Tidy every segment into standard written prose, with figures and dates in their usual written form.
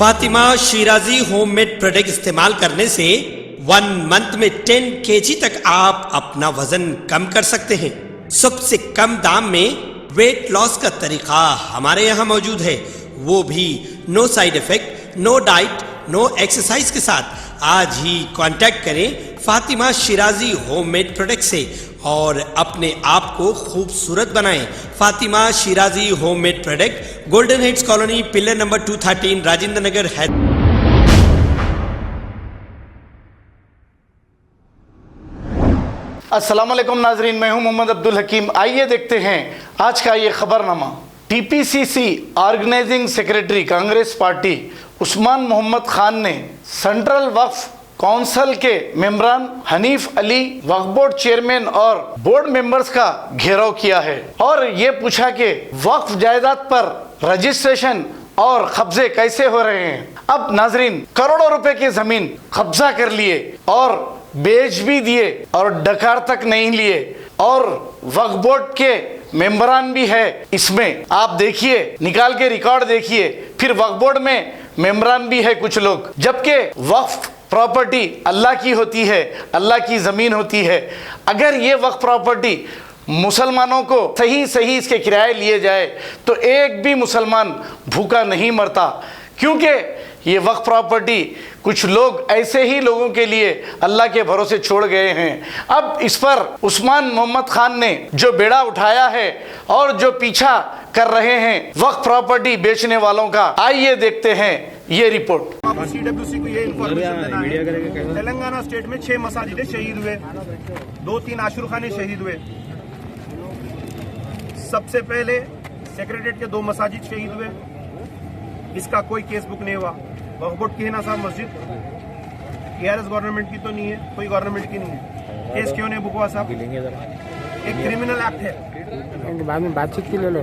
Fatima Shirazi homemade product इस्तेमाल करने से 1 मंथ में 10 kg तक आप अपना वजन कम कर सकते हैं। सबसे कम दाम में वेट लॉस का तरीका हमारे यहाँ मौजूद है, वो भी no side effect, no diet, no exercise के साथ। आज ही कांटेक्ट करें फातिमा शिराजी होममेड प्रोडक्ट से और अपने आप को खूबसूरत बनाएं। Fatima Shirazi homemade product, golden heads colony, pillar number 213, Rajendra Nagar, Hyderabad. अस्सलाम वालेकुम नाजरीन, मैं हूं मोहम्मद अब्दुल हकीम। आइए देखते हैं आज का ये खबरनामा। TPCC organising secretary Congress party Usman Mohammed Khan ने सेंट्रल वक्फ काउंसिल के मेंबरान हनीफ अली, वक्फ बोर्ड चेयरमैन और बोर्ड मेंबर्स का घेराव किया है और ये पूछा कि वक्फ जायदाद पर रजिस्ट्रेशन और कब्जे कैसे हो रहे हैं। अब नाजरीन, करोड़ों रुपए की जमीन कब्जा कर लिए और बेच भी दिए और डकार तक नहीं लिए और वक्फ बोर्ड के मेंबरान भी है इसमें। आप देखिए, निकाल के रिकॉर्ड देखिए। फिर वक्फ बोर्ड में मेंबरान भी है कुछ लोग, जबकि वक्फ प्रॉपर्टी अल्लाह की होती है, अल्लाह की ज़मीन होती है। अगर ये वक्फ प्रॉपर्टी मुसलमानों को सही इसके किराए लिए जाए तो एक भी मुसलमान भूखा नहीं मरता, क्योंकि ये वक्फ प्रॉपर्टी कुछ लोग ऐसे ही लोगों के लिए अल्लाह के भरोसे छोड़ गए हैं। अब इस पर उस्मान मोहम्मद खान ने जो बेड़ा उठाया है और जो पीछा कर रहे हैं वक्फ प्रॉपर्टी बेचने वालों का, आइए देखते हैं ये रिपोर्ट। CWC को ये इन्फॉर्मेशन देना है, तेलंगाना स्टेट में 6 मसाजिदें शहीद हुए, 2-3 आशुरखाने शहीद हुए। सबसे पहले सेक्रेटरीट के 2 मसाजिद शहीद हुए, इसका कोई केस बुक नहीं हुआ। वक्फ बोर्ड की है ना साहब मस्जिद, ARS गवर्नमेंट की तो नहीं है, कोई गवर्नमेंट की नहीं है, केस क्यों नहीं बुक हुआ साहब? एक क्रिमिनल एक्ट है। बाद में बातचीत की ले लो,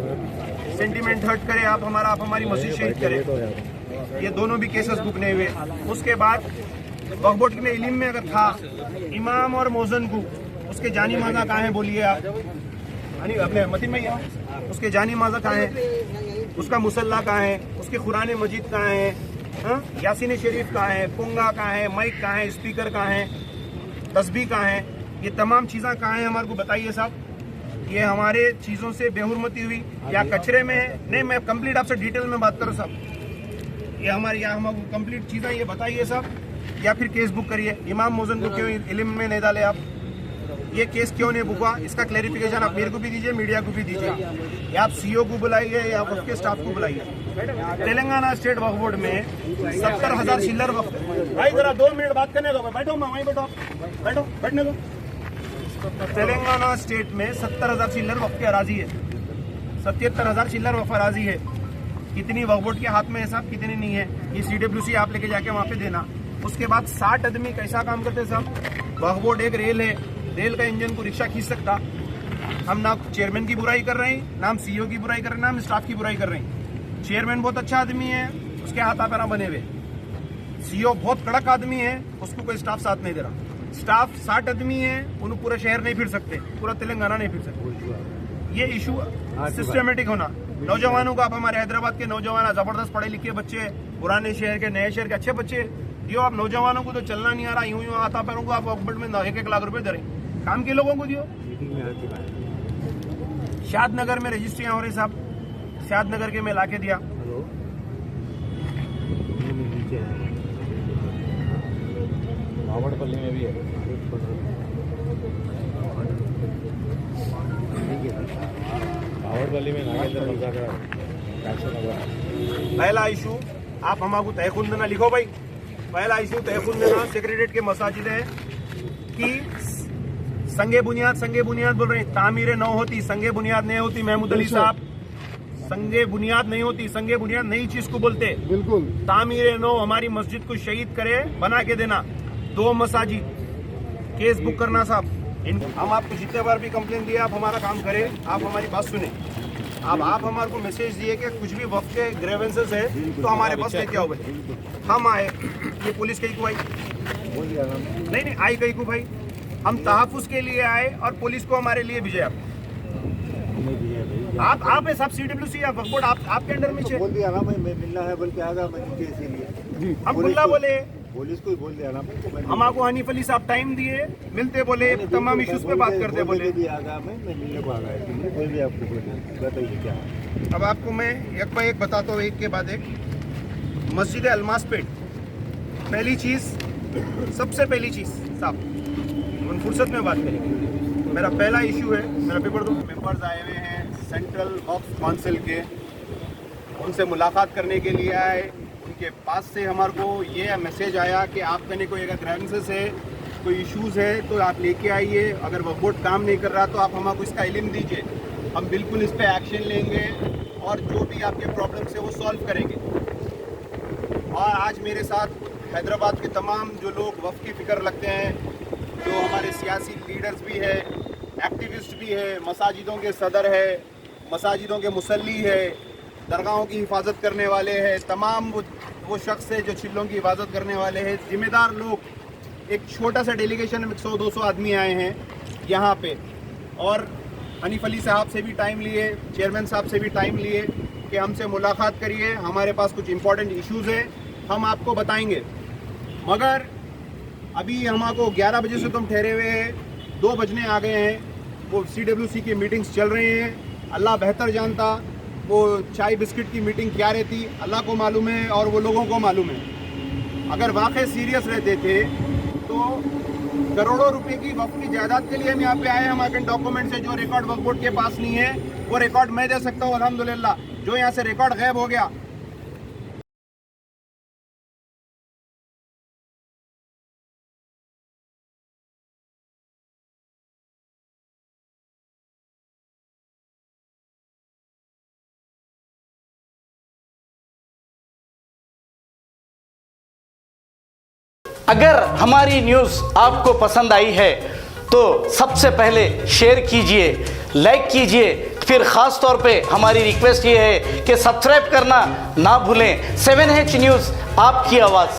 सेंटिमेंट हर्ट करे आप हमारा, आप हमारी मस्जिद शहीद करे, ये दोनों भी केसेस बुक नहीं हुए। उसके बाद वक्फ बोर्ड में इल्म में अगर था इमाम और मौजन को, उसके जानी माजा कहाँ है बोलिए आप? अपने मतीन भैया, उसके जानी माजा कहाँ है? उसका मुसल्ला कहाँ है? उसके कुरान मजीद कहाँ है? यासीन शरीफ कहाँ है? पुंगा कहाँ है? माइक कहाँ है? स्पीकर कहाँ है? तस्बीह कहाँ है? ये तमाम चीज़ें कहाँ हैं हमारे को बताइए साहब। ये हमारे चीज़ों से बेहुरमती हुई या कचरे में है? नहीं, मैं कंप्लीट आपसे डिटेल में बात करूँ साहब। ये हमारे यहाँ हमको कंप्लीट चीज़ें ये बताइए साहब, या फिर केस बुक करिए। इमाम मौजन को क्यों इल्म में नहीं डाले आप? ये केस क्यों नहीं बुक हुआ? इसका क्लैरिफिकेशन आप मेरे को भी दीजिए, मीडिया को भी दीजिए, या आप CEO को बुलाइए या उसके स्टाफ को बुलाइए। तेलंगाना स्टेट वक्फ बोर्ड में 70,000 चिल्लर वक्फ। भाई जरा 2 मिनट बात करने दो, बैठो, मैं वहीं बैठो, बैठने दो। तेलंगाना स्टेट में 70,000 चिल्लर वक्फ की अराजी है, 77,000 चिल्लर वक्फ अराजी है। कितनी वक्फ बोर्ड के हाथ में है साहब, कितनी नहीं है? ये CWC आप लेके जाके वहाँ पे देना। उसके बाद 60 आदमी कैसा काम करते हैं साहब? वक्फ बोर्ड एक रेल है, रेल का इंजन को रिक्शा खींच सकता। हम ना चेयरमैन की बुराई कर रहे हैं, ना हम CEO की बुराई कर रहे हैं, ना हम स्टाफ की बुराई कर रहे हैं। चेयरमैन बहुत अच्छा आदमी है, उसके हाथा पैरा बने हुए। CEO बहुत कड़क आदमी है, उसको कोई स्टाफ साथ नहीं दे रहा। स्टाफ 60 आदमी है, उन्हें पूरा शहर नहीं फिर सकते, पूरा तेलंगाना नहीं फिर सकते। ये इशू सिस्टमेटिक होना। नौजवानों को आप, हमारे हैदराबाद के नौजवान जबरदस्त पढ़े लिखे बच्चे, पुराने शहर के, नए शहर के अच्छे बच्चे, दियो आप नौजवानों को तो चलना नहीं आ रहा, यूं आता पैरों को आप वक्फ बोर्ड में 1-1 लाख रुपए दे रहे हैं। काम के लोगों को दियो। शादनगर में रजिस्ट्रियां हो रही साहब, शादनगर के मैं लाके दिया। भावड़पल्ली में भी है, भावड़पल्ली में नागेंद्र पहला इशू आप हमारे तयखुन देना, लिखो भाई। पहला इशू तयखुन देना, सेक्रेटरीट के मसाजिद है कि संगे बुनियाद बोल रहे हैं, तामीर नौ होती, संगे बुनियाद नहीं होती। महमूद अली साहब, संगे बुनियाद नहीं होती, संगे बुनियाद नई चीज को बोलते। बिल्कुल, तामीर नौ हमारी मस्जिद को शहीद करे, बना के देना। 2 मसाजिद, केस बुक करना साहब। हम आपको जितने बार भी कंप्लेन दिए, आप हमारा काम करें, आप हमारी बात सुने। अब आप हमारे को मैसेज दिए कि कुछ भी वक्त के ग्रेवेंसेस है तो हमारे पास लेके आओ भाई। हम आए, ये पुलिस कहीं को आई नहीं आई कहीं को भाई, हम तहफ़्फ़ुज़ के लिए आए और पुलिस को हमारे लिए भेजे। आप आप है सब CWC या वक्फ बोर्ड आपके अंडर में बोल दिया ना मैं मिलना है बोल के आगा मैं नीचे इसीलिए अब्दुल्ला बोले पुलिस को ही बोल दिया ना हम आपको हनीफ अली साहब टाइम दिए मिलते बोले तमाम इश्यूज पे बात करते बोले आगा मैं मिलने को आ गया इसलिए कोई भी आपको बोलिए बताइए क्या। अब आपको मैं एक बार एक बताता हूँ एक के बाद एक। मस्जिद अलमास पेट, पहली चीज़ सबसे पहली चीज़ साहब उन फुर्सत में बात करेंगे। मेरा पहला इशू है, मेरा पेपर दो। मेंबर्स आए हुए हैं सेंट्रल वक्फ काउंसिल के, उनसे मुलाकात करने के लिए आए। उनके पास से हमारे को ये मैसेज आया कि आप कहने कोई अगर ग्राइवेंसेस है कोई इश्यूज़ है तो आप लेके आइए, अगर वक्फ बोर्ड काम नहीं कर रहा तो आप हमको इसका इल्म दीजिए, हम बिल्कुल इस पर एक्शन लेंगे और जो भी आपके प्रॉब्लम्स है वो सॉल्व करेंगे। और आज मेरे साथ हैदराबाद के तमाम जो लोग वक्फ की फ़िक्र रखते हैं, जो हमारे सियासी लीडर्स भी है, एक्टिविस्ट भी है, मसाजिदों के सदर है, मसाजिदों के मुसल्ली है, दरगाहों की हिफाजत करने वाले हैं, तमाम वो शख्स है जो चिल्लों की हिफाजत करने वाले हैं, ज़िम्मेदार लोग। एक छोटा सा डेलीगेशन में 100-200 आदमी आए हैं यहाँ पे, और हनीफ अली साहब से भी टाइम लिए, चेयरमैन साहब से भी टाइम लिए कि हमसे मुलाकात करिए, हमारे पास कुछ इंपॉर्टेंट इश्यूज़ है, हम आपको बताएंगे। मगर अभी हमको 11 बजे से तुम ठहरे हुए हैं, 2 बजने आ गए हैं, वो CWC की मीटिंग्स चल रही हैं। अल्लाह बेहतर जानता वो चाय बिस्किट की मीटिंग क्या रहती, अल्लाह को मालूम है और वो लोगों को मालूम है। अगर वाकई सीरियस रहते थे तो करोड़ों रुपए की वक्फ की जायदाद के लिए हम यहाँ पे आए। हमारे डॉक्यूमेंट्स है जो रिकॉर्ड वक्फ बोर्ड के पास नहीं है, वो रिकॉर्ड मैं दे सकता हूँ अल्हम्दुलिल्लाह। जो यहाँ से रिकॉर्ड गायब हो गया, अगर हमारी न्यूज़ आपको पसंद आई है तो सबसे पहले शेयर कीजिए, लाइक कीजिए, फिर ख़ास तौर पे हमारी रिक्वेस्ट ये है कि सब्सक्राइब करना ना भूलें। 7H न्यूज़, आपकी आवाज़।